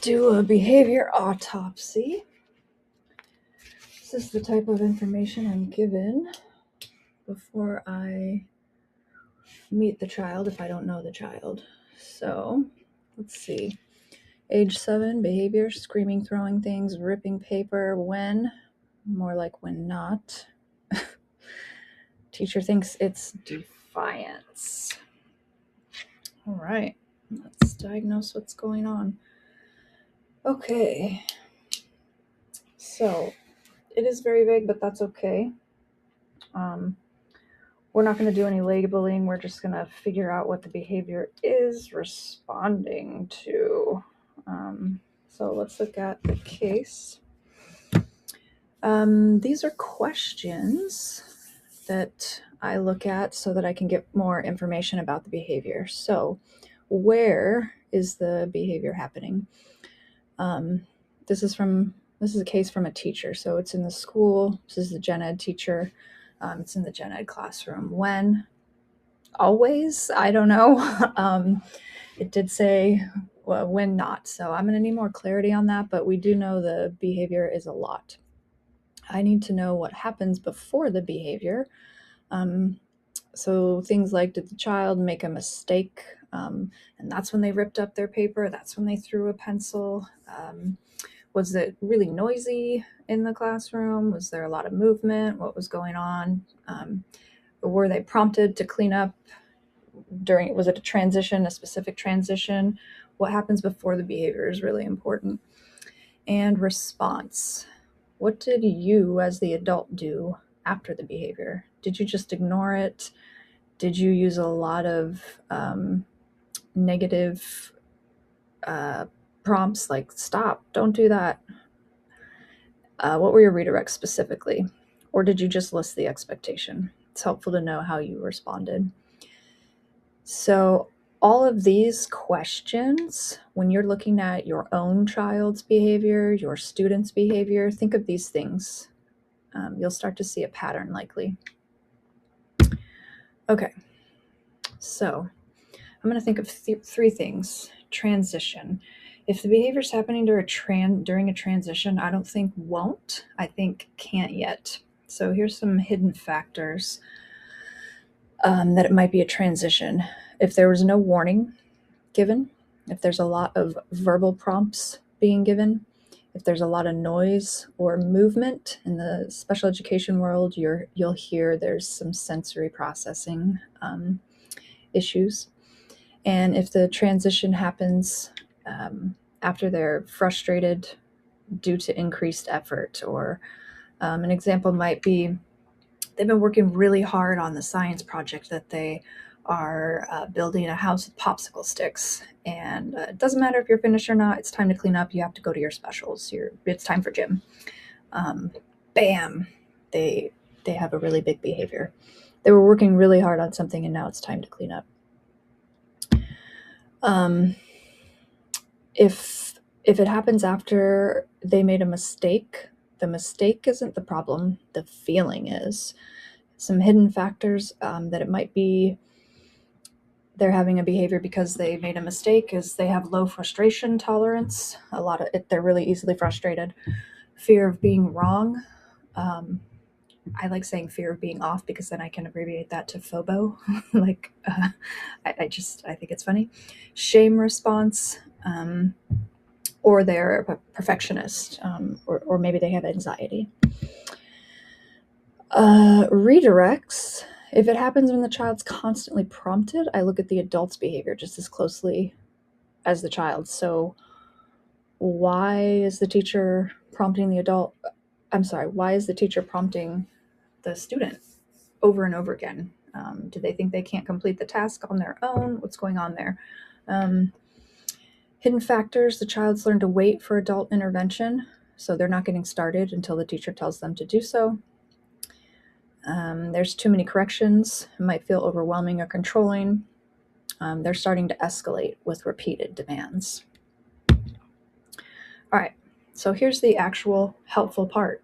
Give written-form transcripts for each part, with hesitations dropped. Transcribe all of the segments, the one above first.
do a behavior autopsy. This is the type of information I'm given before I meet the child if I don't know the child. So let's see. Age 7, behavior, screaming, throwing things, ripping paper. When? More like when not. Teacher thinks it's defiance. All right, let's diagnose what's going on. Okay, so it is very vague, but that's okay. We're not going to do any labeling. We're just going to figure out what the behavior is responding to. So let's look at the case. These are questions that I look at so that I can get more information about the behavior. So where is the behavior happening? This is a case from a teacher. So it's in the school. This is the gen ed teacher. It's in the gen ed classroom. When? Always? I don't know. It did say when not. So I'm going to need more clarity on that, but we do know the behavior is a lot. I need to know what happens before the behavior. So things like, did the child make a mistake? And that's when they ripped up their paper. That's when they threw a pencil. Was it really noisy in the classroom? Was there a lot of movement? What was going on? Were they prompted to clean up was it a transition, a specific transition? What happens before the behavior is really important. And response. What did you as the adult do after the behavior? Did you just ignore it? Did you use a lot of negative prompts like stop, don't do that? What were your redirects specifically? Or did you just list the expectation? It's helpful to know how you responded. So all of these questions, when you're looking at your own child's behavior, your student's behavior, think of these things. You'll start to see a pattern likely. Okay, so I'm going to think of three things. Transition. If the behavior is happening during a transition, I don't think won't. I think can't yet. So here's some hidden factors that it might be a transition. If there was no warning given, if there's a lot of verbal prompts being given, if there's a lot of noise or movement in the special education world, you'll hear there's some sensory processing issues. And if the transition happens after they're frustrated due to increased effort, or an example might be they've been working really hard on the science project that they are building a house with popsicle sticks. And it doesn't matter if you're finished or not, it's time to clean up. You have to go to your specials. It's time for gym. Bam, they have a really big behavior. They were working really hard on something and now it's time to clean up. If it happens after they made a mistake, the mistake isn't the problem, the feeling is. Some hidden factors that it might be they're having a behavior because they made a mistake is they have low frustration tolerance. A lot of it, they're really easily frustrated. Fear of being wrong. I like saying fear of being off because then I can abbreviate that to FOBO. I think it's funny. Shame response, or they're a perfectionist, or maybe they have anxiety. Redirects. If it happens when the child's constantly prompted, I look at the adult's behavior just as closely as the child. So why is the teacher prompting the adult? Why is the teacher prompting the student over and over again? Do they think they can't complete the task on their own? What's going on there? Hidden factors, the child's learned to wait for adult intervention, so they're not getting started until the teacher tells them to do so. There's too many corrections. It might feel overwhelming or controlling. They're starting to escalate with repeated demands. All right, so here's the actual helpful part.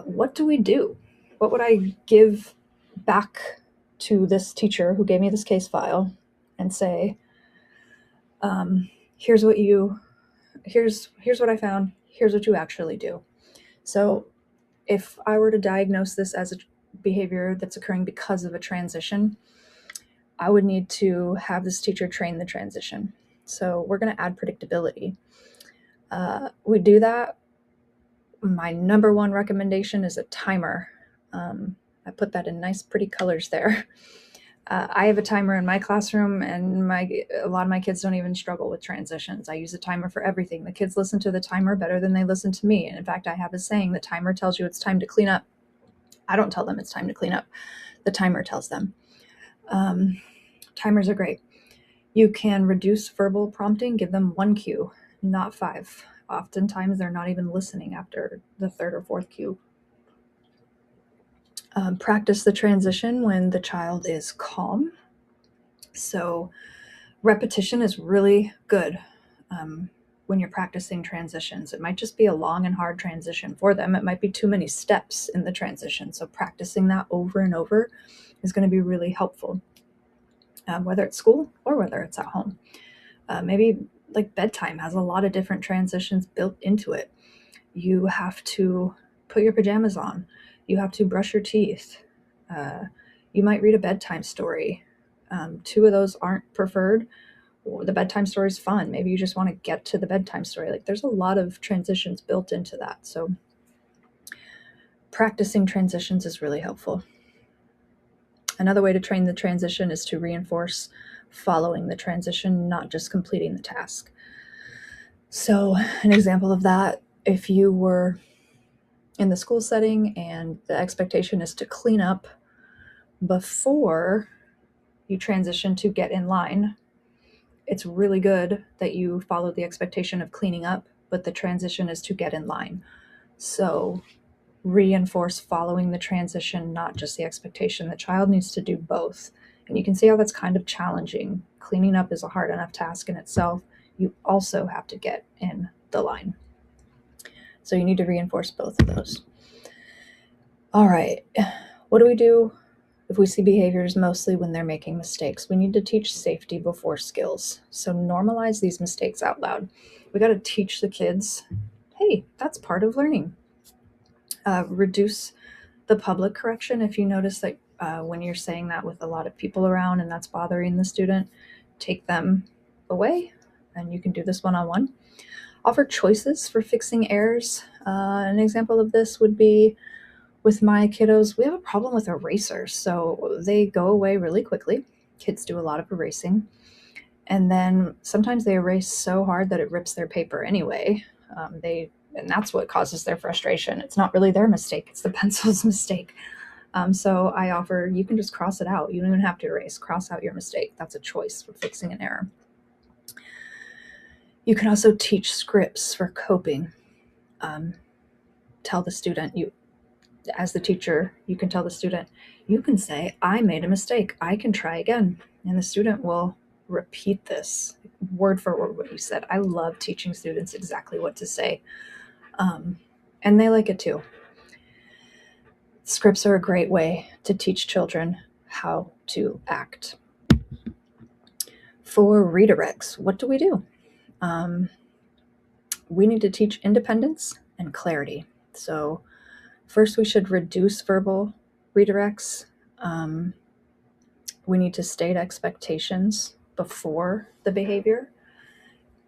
What do we do? What would I give back to this teacher who gave me this case file and say, here's what you here's what I found. Here's what you actually do. So if I were to diagnose this as a behavior that's occurring because of a transition, I would need to have this teacher train the transition. So we're going to add predictability. We do that. My number one recommendation is a timer. I put that in nice, pretty colors there. I have a timer in my classroom, and a lot of my kids don't even struggle with transitions. I use a timer for everything. The kids listen to the timer better than they listen to me. And in fact, I have a saying: the timer tells you it's time to clean up. I don't tell them it's time to clean up. The timer tells them. Timers are great. You can reduce verbal prompting, give them 1 cue, not 5. Oftentimes, they're not even listening after the 3rd or 4th cue. Practice the transition when the child is calm. So repetition is really good when you're practicing transitions. It might just be a long and hard transition for them. It might be too many steps in the transition. So practicing that over and over is going to be really helpful, whether it's school or whether it's at home. Maybe like bedtime has a lot of different transitions built into it. You have to put your pajamas on. You have to brush your teeth. You might read a bedtime story. 2 of those aren't preferred. The bedtime story is fun. Maybe you just want to get to the bedtime story. Like, there's a lot of transitions built into that. So practicing transitions is really helpful. Another way to train the transition is to reinforce following the transition, not just completing the task. So an example of that, if you were in the school setting and the expectation is to clean up before you transition to get in line, it's really good that you follow the expectation of cleaning up, but the transition is to get in line. So reinforce following the transition, not just the expectation. The child needs to do both. And you can see how that's kind of challenging. Cleaning up is a hard enough task in itself. You also have to get in the line. So you need to reinforce both of those. All right. What do we do if we see behaviors mostly when they're making mistakes? We need to teach safety before skills. So normalize these mistakes out loud. We got to teach the kids, hey, that's part of learning. Reduce the public correction. If you notice that when you're saying that with a lot of people around and that's bothering the student, take them away, and you can do this one-on-one. Offer choices for fixing errors. An example of this would be with my kiddos, we have a problem with erasers. So they go away really quickly. Kids do a lot of erasing. And then sometimes they erase so hard that it rips their paper anyway. And that's what causes their frustration. It's not really their mistake. It's the pencil's mistake. So I offer, you can just cross it out. You don't even have to erase. Cross out your mistake. That's a choice for fixing an error. You can also teach scripts for coping. Tell the student, as the teacher, you can tell the student, you can say, I made a mistake. I can try again. And the student will repeat this word for word what you said. I love teaching students exactly what to say. And they like it too. Scripts are a great way to teach children how to act. For redirects, what do? We need to teach independence and clarity. So first, we should reduce verbal redirects. We need to state expectations before the behavior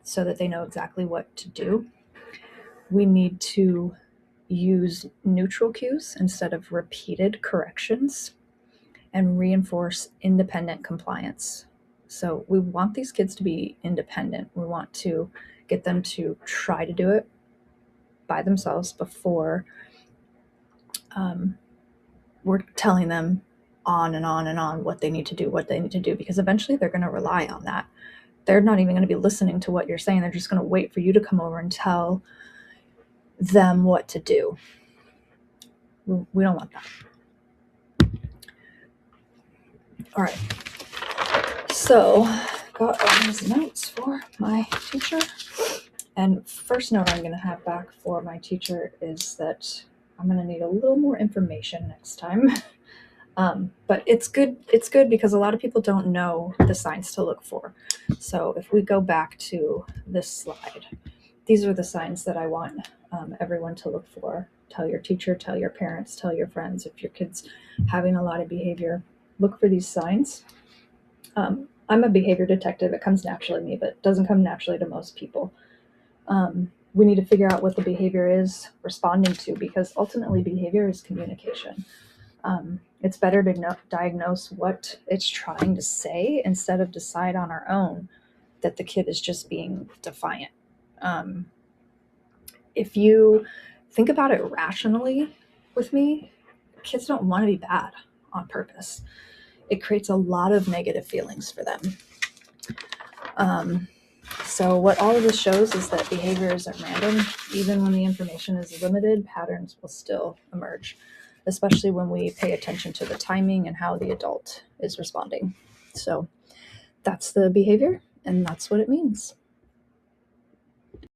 so that they know exactly what to do. We need to use neutral cues instead of repeated corrections, and reinforce independent compliance. So we want these kids to be independent. We want to get them to try to do it by themselves before we're telling them on and on and on what they need to do, because eventually they're going to rely on that. They're not even going to be listening to what you're saying. They're just going to wait for you to come over and tell them what to do. We don't want that. All right. So, got all these notes for my teacher. And first note I'm going to have back for my teacher is that I'm going to need a little more information next time. But it's good because a lot of people don't know the signs to look for. So if we go back to this slide, these are the signs that I want everyone to look for. Tell your teacher, tell your parents, tell your friends. If your kid's having a lot of behavior, look for these signs. I'm a behavior detective. It comes naturally to me, but it doesn't come naturally to most people. We need to figure out what the behavior is responding to, because ultimately behavior is communication. It's better to diagnose what it's trying to say instead of decide on our own that the kid is just being defiant. Um, if you think about it rationally with me, kids don't want to be bad on purpose. It creates a lot of negative feelings for them. Um, so, what all of this shows is that behavior isn't random. Even when the information is limited, patterns will still emerge, especially when we pay attention to the timing and how the adult is responding. So, that's the behavior, and that's what it means.